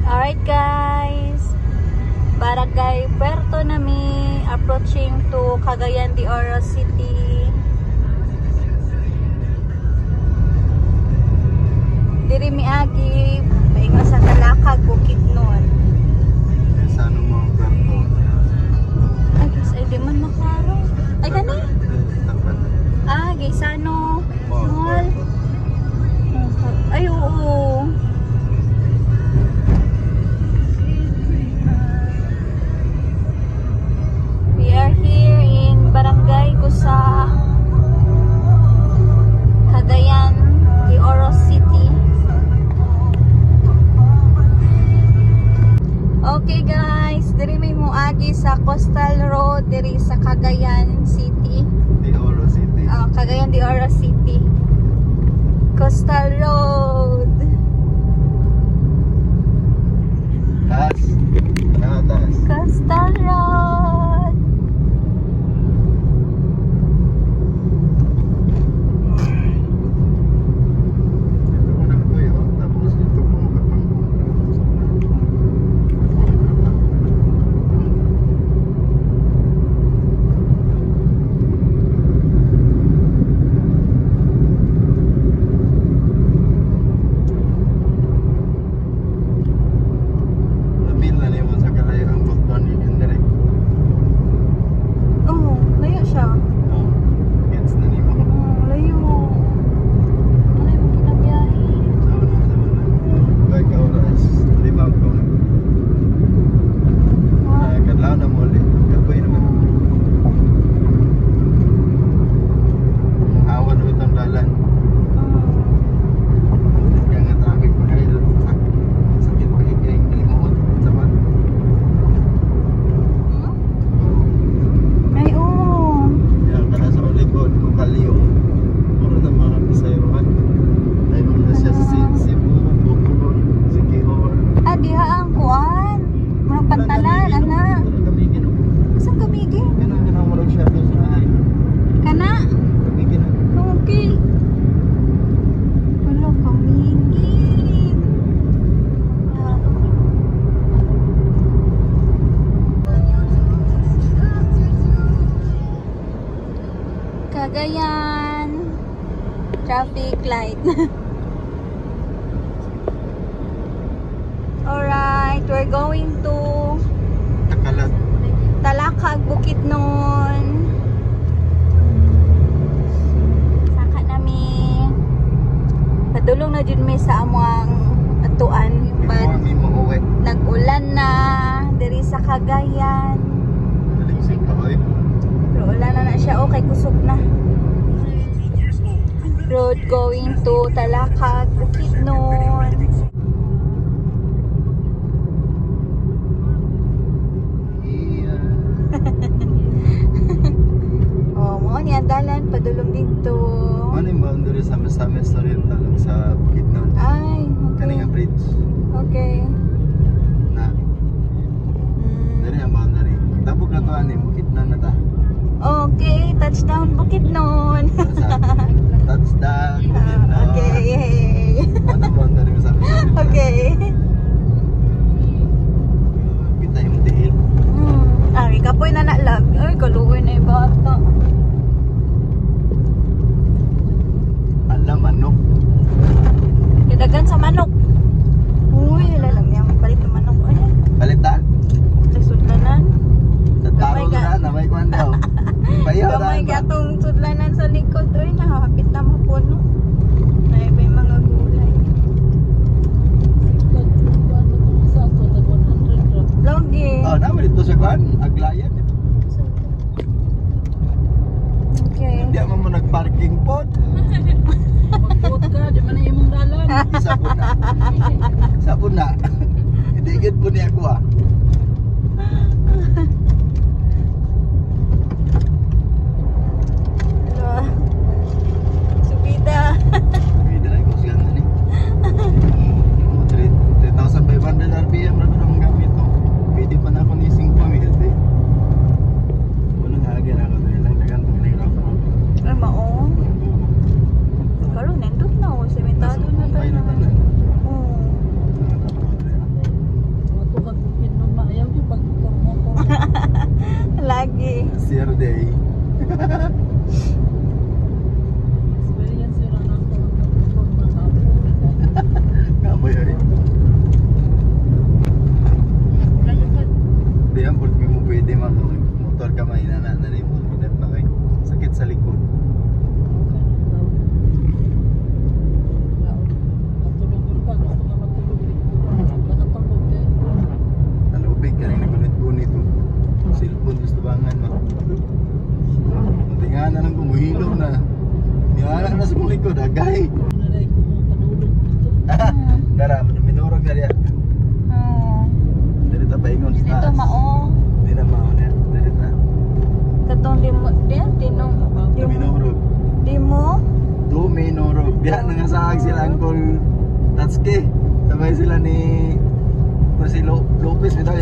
Alright guys, Barangay Puerto nami, approaching to Cagayan de Oro City. Diri miagi, paingon sa Talakag, Bukidnon. Sano mo Puerto? Ay guys, ay di man maklaro. Ay gani? Ah, Gaysano Mall. Ay oo. We are here in Barangay Gusa, Cagayan de Oro City. Okay guys, diri may muagi sa Coastal Road diri sa Cagayan City. De Oro City. Cagayan de Oro City. Coastal Road. Taas. Taas. Coastal Road. Ito mo na ko yun. Tapos ito mo Cagayan traffic light. Alright, we're going to Talakag, Bukidnon. Saka nami padulong na jud mi sa amuang atuan, but nag-ulan na diri sa Cagayan. Pero wala na siya, okay, kusog na. Road going to Talakag, Bukidnon. Oh, mo ni andalan padulong dito. Ano yung boundary sa Misamis Oriental sa Bukidnon? Ay, okay. Kaninga bridge. Okay. Na. Dari ang boundary. Tapos na to ani Bukidnon na ta. Okay, touchdown Bukidnon. Touchdown Bukidnon. Okay, yay. Ano boundary mo sa Misamis? Okay. Kita yung tiil. Ay, kapoy na nalag. Ay, kaluoy na yung bata. Alam, manok. Kidagan sa manok. Uy, lalam niya. Palit ng manok. Ay, Palitan? sudlanan. Tataro na na, may kwan daw. Payaw na. Kamay gatong sudlanan sa likod. Uy, nakakapit na mapuno. Ay, may mga gulay. Logi. Oh, naman ito sa kwan. Aglayan. Okay. Hindi mo nag-parking pod. Mag-vote ka, di man na imong dalan. Isa po na. Isa po na. Hindi gid po niya ko ah. Subida. Bida na ko siya ni. 3,500 RPM ra naman gamit to. Pwede pa na ako ni 5 minutes eh. Wala nga agad ako lang dagan to ni ra. Ay, mao. Karon nindot na o sementado na tayo. another day. Experience yun ang ako. Nagpapon na sa ako. Kamoy ay. Di yan, pwede mo pwede motor ka mahinana na rin mo. Hinat pa kayo. Sakit sa likod. Matulog pa. Gusto nga matulog. Nakatulog eh. Nalubig ka rin nagunit-gunit mo. Cellphone gusto bangan mo. Hindi nga na lang kumuhilog na. Nihala na sa mong likod, agay. Naray ko kung padulog dito. Dara, minurog na riyan. Dito pa ingon sa Dito taas. mao. Hindi na mauna. Dito. Katong di mo, tinong, Minurog. di mo? Minurog. Diyan nangasahag sila Uncle Tatsuki. Sabay sila ni si Lopez. Bitaw